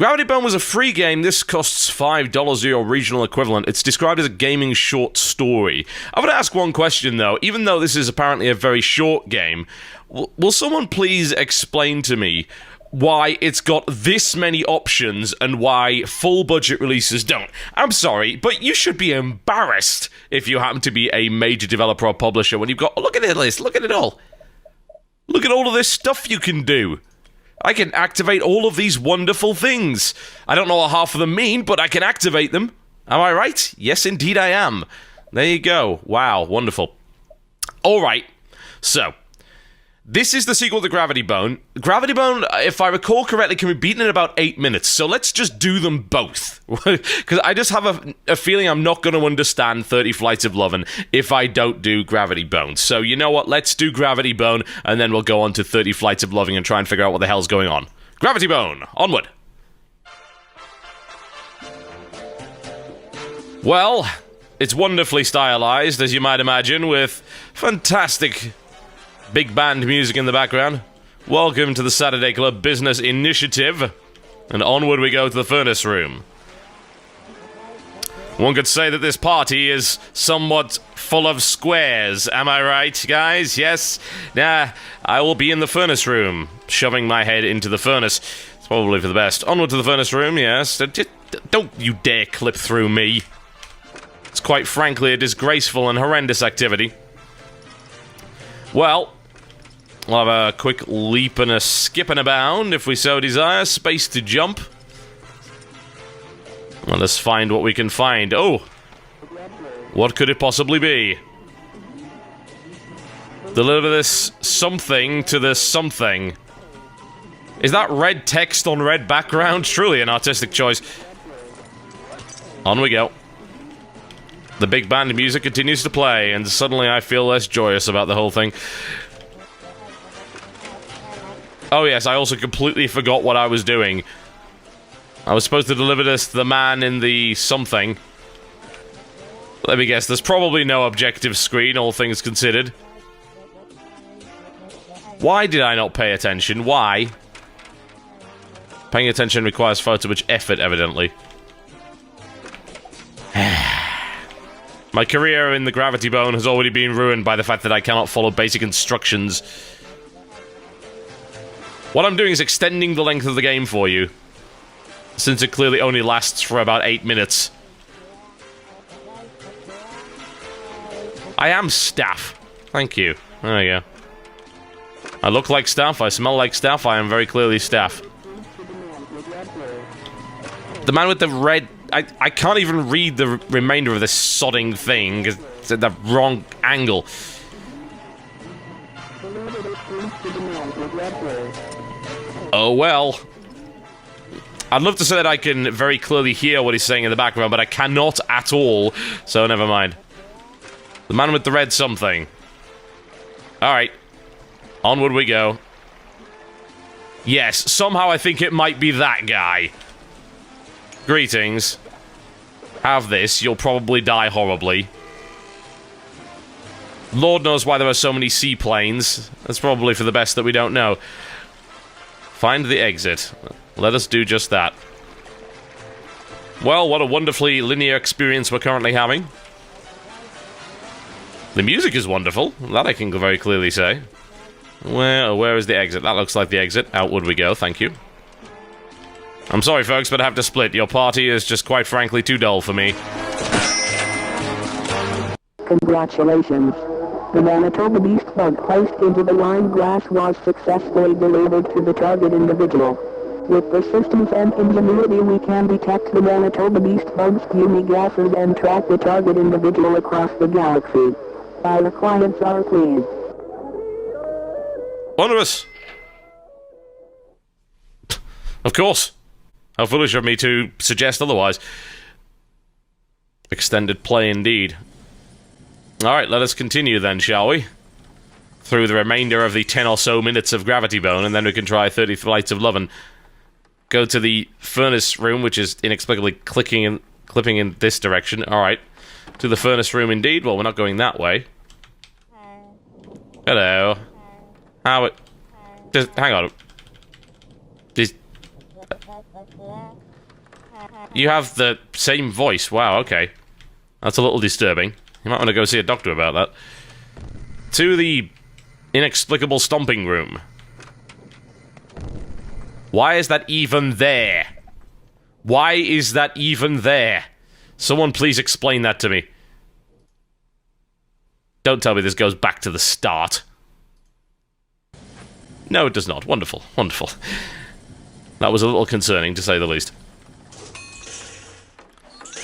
Gravity Bone was a free game. This costs $5 your regional equivalent. It's described as a gaming short story. I would ask one question, though. Even though this is apparently a very short game, will someone please explain to me why it's got this many options and why full-budget releases don't? I'm sorry, but you should be embarrassed if you happen to be a major developer or publisher when you've got... Look at this, look at it all. Look at all of this stuff you can do. I can activate all of these wonderful things. I don't know what half of them mean, but I can activate them. Am I right? Yes, indeed I am. There you go. Wow, wonderful. All right, so... this is the sequel to Gravity Bone. Gravity Bone, if I recall correctly, can be beaten in about 8 minutes, so let's just do them both. Because I just have a feeling I'm not going to understand 30 Flights of Lovin' if I don't do Gravity Bone. So you know what, let's do Gravity Bone, and then we'll go on to 30 Flights of Lovin' and try and figure out what the hell's going on. Gravity Bone, onward! Well, it's wonderfully stylized, as you might imagine, with fantastic... big band music in the background. Welcome to the Saturday Club Business Initiative. And onward we go to the furnace room. One could say that this party is somewhat full of squares. Am I right, guys? Yes? Nah, I will be in the furnace room, shoving my head into the furnace. It's probably for the best. Onward to the furnace room, yes. Don't you dare clip through me. It's quite frankly a disgraceful and horrendous activity. Well... we'll have a quick leap and a skip and a bound, if we so desire. Space to jump. Well, let's find what we can find. Oh! What could it possibly be? Deliver this something to this something. Is that red text on red background? Truly an artistic choice. On we go. The big band music continues to play, and suddenly I feel less joyous about the whole thing. Oh yes, I also completely forgot what I was doing. I was supposed to deliver this to the man in the something. Let me guess, there's probably no objective screen, all things considered. Why did I not pay attention? Why? Paying attention requires far too much effort, evidently. My career in the Gravity Bone has already been ruined by the fact that I cannot follow basic instructions. What I'm doing is extending the length of the game for you, since it clearly only lasts for about 8 minutes. I am staff. Thank you. There you go. I look like staff, I smell like staff, I am very clearly staff. The man with the red... I can't even read the remainder of this sodding thing, it's at the wrong angle. Oh well. I'd love to say that I can very clearly hear what he's saying in the background, but I cannot at all, so never mind. The man with the red something. Alright. Onward we go. Yes, somehow I think it might be that guy. Greetings. Have this, you'll probably die horribly. Lord knows why there are so many seaplanes. That's probably for the best that we don't know. Find the exit. Let us do just that. Well, what a wonderfully linear experience we're currently having. The music is wonderful. That I can very clearly say. Where is the exit? That looks like the exit. Outward we go, thank you. I'm sorry, folks, but I have to split. Your party is just quite frankly too dull for me. Congratulations. The Manitoba Beast bug placed into the wine glass was successfully delivered to the target individual. With persistence and ingenuity we can detect the Manitoba Beast bug's puny gases and track the target individual across the galaxy. Our clients are pleased. Wondrous. Of course. How foolish of me to suggest otherwise. Extended play indeed. Alright, let us continue then, shall we? Through the remainder of the 10 or so minutes of Gravity Bone, and then we can try 30 Flights of Lovin'. Go to the furnace room, which is inexplicably clipping in this direction. Alright. To the furnace room indeed. Well, we're not going that way. Hello. How it... Just, hang on. Just... You have the same voice. Wow, okay. That's a little disturbing. You might want to go see a doctor about that. To the inexplicable stomping room. Why is that even there? Why is that even there? Someone please explain that to me. Don't tell me this goes back to the start. No, it does not. Wonderful, wonderful. That was a little concerning, to say the least.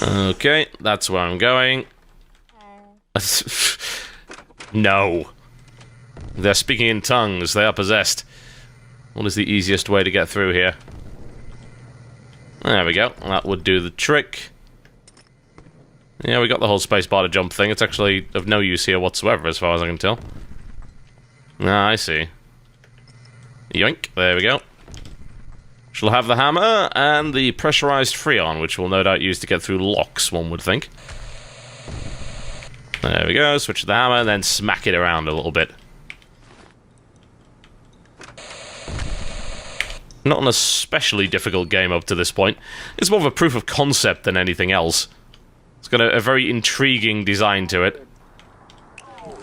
Okay, that's where I'm going. No. They're speaking in tongues. They are possessed. What is the easiest way to get through here? There we go. That would do the trick. Yeah, we got the whole spacebar to jump thing. It's actually of no use here whatsoever, as far as I can tell. Ah, I see. Yoink. There we go. She'll have the hammer and the pressurized freon, which we'll no doubt use to get through locks, one would think. There we go. Switch to the hammer and then smack it around a little bit. Not an especially difficult game up to this point. It's more of a proof of concept than anything else. It's got a very intriguing design to it.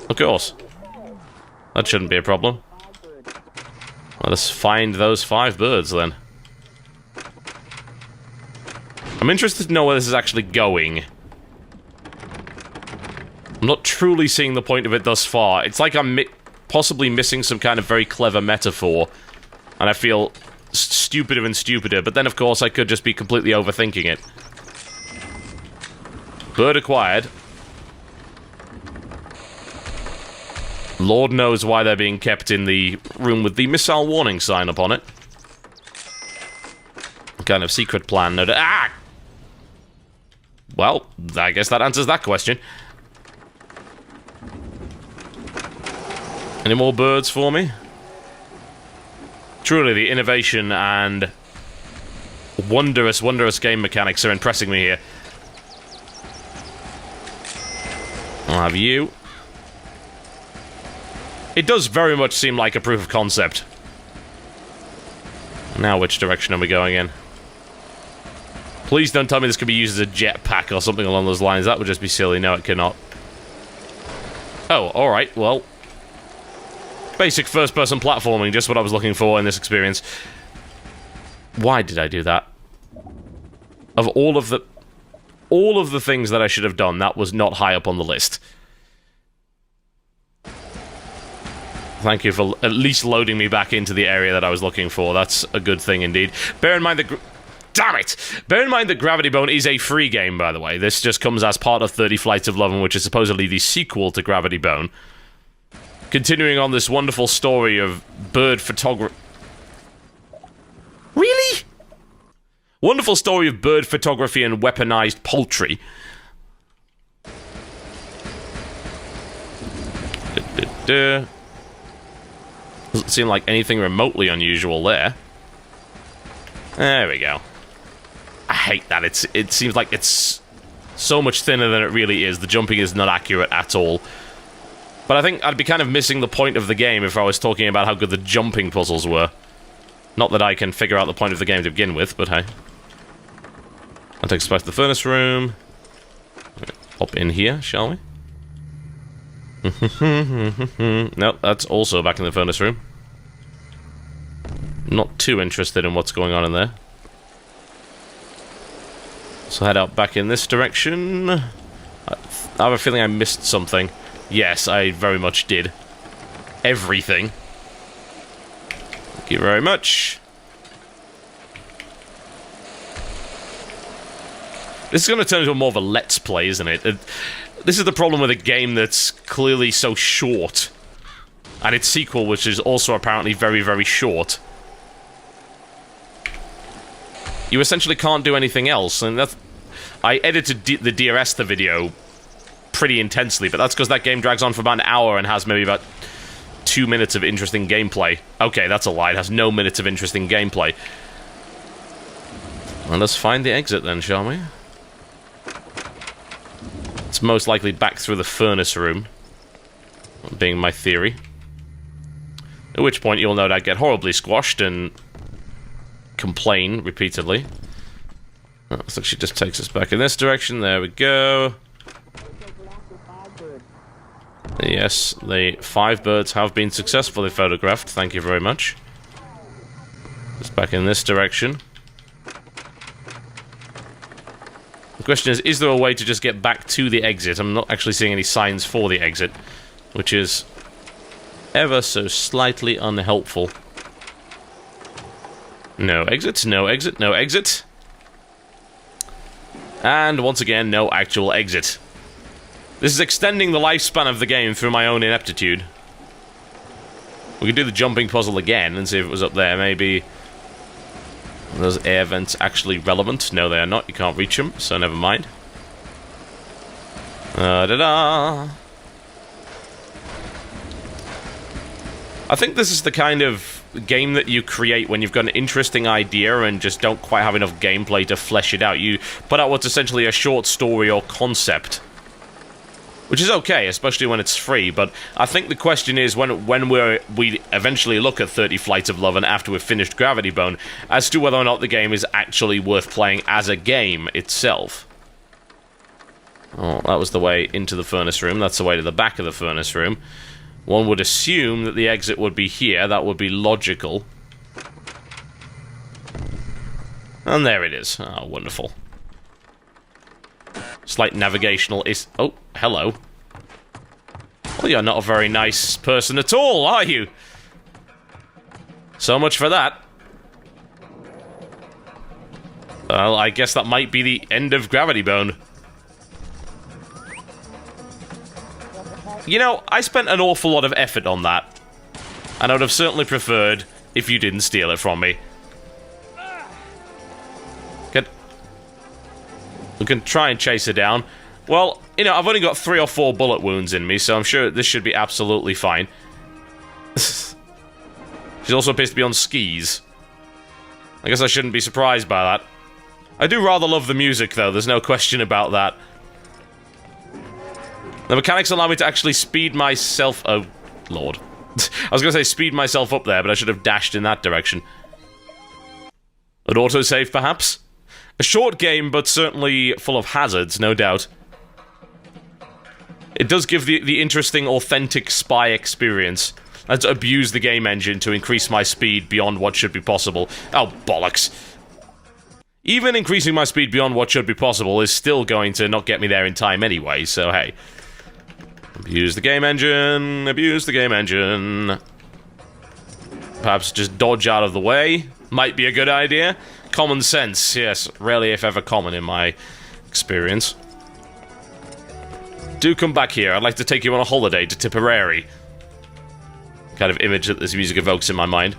Of course. That shouldn't be a problem. Let us find those 5 birds, then. I'm interested to know where this is actually going. I'm not truly seeing the point of it thus far. It's like I'm possibly missing some kind of very clever metaphor. And I feel stupider and stupider, but then of course I could just be completely overthinking it. Bird acquired. Lord knows why they're being kept in the room with the missile warning sign upon it. Kind of secret plan. No, ah! Well, I guess that answers that question. Any more birds for me? Truly, the innovation and wondrous, wondrous game mechanics are impressing me here. I'll have you. It does very much seem like a proof of concept. Now, which direction are we going in? Please don't tell me this could be used as a jetpack or something along those lines. That would just be silly. No, it cannot. Oh, alright, well. Basic first-person platforming, just what I was looking for in this experience. Why did I do that? Of all of the things that I should have done, that was not high up on the list. Thank you for at least loading me back into the area that I was looking for. That's a good thing indeed. Bear in mind that... Damn it! Bear in mind that Gravity Bone is a free game, by the way. This just comes as part of 30 Flights of Love, which is supposedly the sequel to Gravity Bone. Continuing on this wonderful story of bird photography... Really? Wonderful story of bird photography and weaponized poultry. Doesn't seem like anything remotely unusual there. There we go. I hate that. It seems like it's so much thinner than it really is. The jumping is not accurate at all. But I think I'd be kind of missing the point of the game if I was talking about how good the jumping puzzles were. Not that I can figure out the point of the game to begin with, but hey. That takes us back to the furnace room. Hop in here, shall we? Nope, that's also back in the furnace room. Not too interested in what's going on in there. So head out back in this direction. I have a feeling I missed something. Yes, I very much did. Everything. Thank you very much. This is going to turn into more of a Let's Play, isn't it? This is the problem with a game that's clearly so short. And its sequel, which is also apparently very, very short. You essentially can't do anything else, and that's... I edited the DRS the video pretty intensely, but that's because that game drags on for about an hour and has maybe about 2 minutes of interesting gameplay. Okay, that's a lie. It has no minutes of interesting gameplay. Well, let's find the exit then, shall we? It's most likely back through the furnace room, being my theory. At which point you'll no doubt get horribly squashed and complain repeatedly. Oh, looks like she just takes us back in this direction. There we go. Yes, the 5 birds have been successfully photographed. Thank you very much. Just back in this direction. The question is there a way to just get back to the exit? I'm not actually seeing any signs for the exit, which is ever so slightly unhelpful. No exit, no exit, no exit. And once again, no actual exit. This is extending the lifespan of the game through my own ineptitude. We could do the jumping puzzle again and see if it was up there. Maybe... Are those air vents actually relevant? No, they are not. You can't reach them, so never mind. Da-da! I think this is the kind of game that you create when you've got an interesting idea and just don't quite have enough gameplay to flesh it out. You put out what's essentially a short story or concept. Which is okay, especially when it's free, but I think the question is when we eventually look at 30 Flights of Love and after we've finished Gravity Bone, as to whether or not the game is actually worth playing as a game itself. Oh, that was the way into the furnace room. That's the way to the back of the furnace room. One would assume that the exit would be here. That would be logical. And there it is. Oh, wonderful. Slight navigational is... Oh, hello. Well, you're not a very nice person at all, are you? So much for that. Well, I guess that might be the end of Gravity Bone. You know, I spent an awful lot of effort on that. And I would have certainly preferred if you didn't steal it from me. We can try and chase her down. Well, you know, I've only got 3 or 4 bullet wounds in me, so I'm sure this should be absolutely fine. She's also appears to be on skis. I guess I shouldn't be surprised by that. I do rather love the music, though. There's no question about that. The mechanics allow me to actually speed myself... Oh, Lord. I was going to say speed myself up there, but I should have dashed in that direction. An autosave, perhaps? A short game, but certainly full of hazards, no doubt. It does give the interesting, authentic spy experience. I had to abuse the game engine to increase my speed beyond what should be possible. Oh, bollocks. Even increasing my speed beyond what should be possible is still going to not get me there in time anyway, so hey. Abuse the game engine, abuse the game engine. Perhaps just dodge out of the way. Might be a good idea. Common sense, yes. Rarely, if ever, common in my experience. Do come back here. I'd like to take you on a holiday to Tipperary. Kind of image that this music evokes in my mind.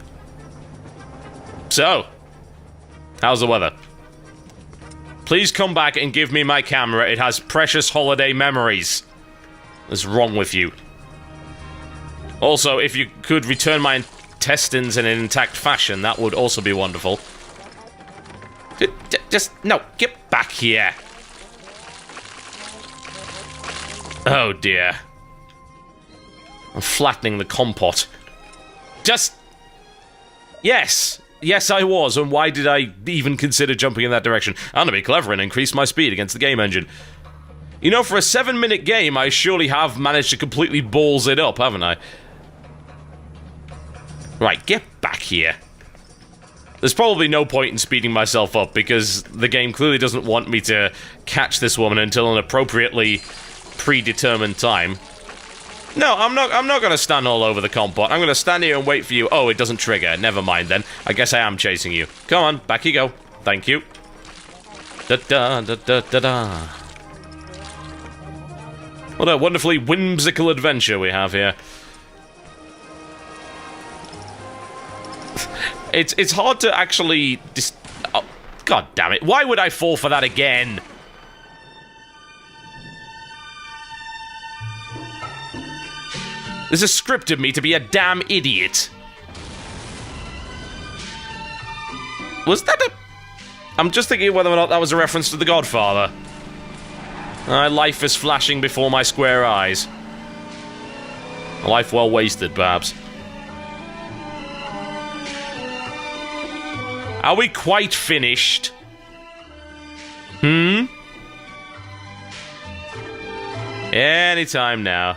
So, how's the weather? Please come back and give me my camera. It has precious holiday memories. What's wrong with you? Also, if you could return my intestines in an intact fashion, that would also be wonderful. Just, no, get back here. Oh dear. I'm flattening the compot. Just... Yes. Yes, I was, and why did I even consider jumping in that direction? I'm gonna be clever and increase my speed against the game engine. You know, for a 7-minute game, I surely have managed to completely balls it up, haven't I? Right, get back here. There's probably no point in speeding myself up, because the game clearly doesn't want me to catch this woman until an appropriately predetermined time. No, I'm not gonna stand all over the compot. I'm gonna stand here and wait for you. Oh, it doesn't trigger. Never mind then. I guess I am chasing you. Come on, back you go. Thank you. Da-da-da-da-da-da. What a wonderfully whimsical adventure we have here. It's hard to actually... Oh, God damn it. Why would I fall for that again? This is scripted me to be a damn idiot. Was that a... I'm just thinking whether or not that was a reference to The Godfather. My life is flashing before my square eyes. A life well wasted, perhaps. Are we quite finished? Anytime now.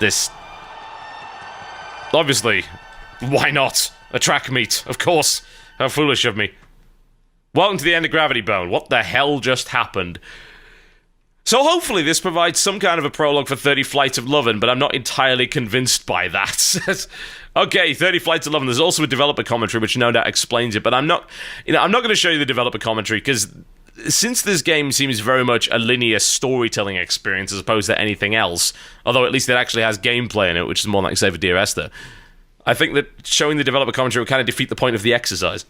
This... Obviously. Why not? A track meet, of course. How foolish of me. Welcome to the end of Gravity Bone. What the hell just happened? So hopefully this provides some kind of a prologue for 30 Flights of Lovin', but I'm not entirely convinced by that. Okay, 30 Flights of Lovin'. There's also a developer commentary, which no doubt explains it, but I'm not going to show you the developer commentary, because since this game seems very much a linear storytelling experience as opposed to anything else, although at least it actually has gameplay in it, which is more like Save for Dear Esther, I think that showing the developer commentary would kind of defeat the point of the exercise.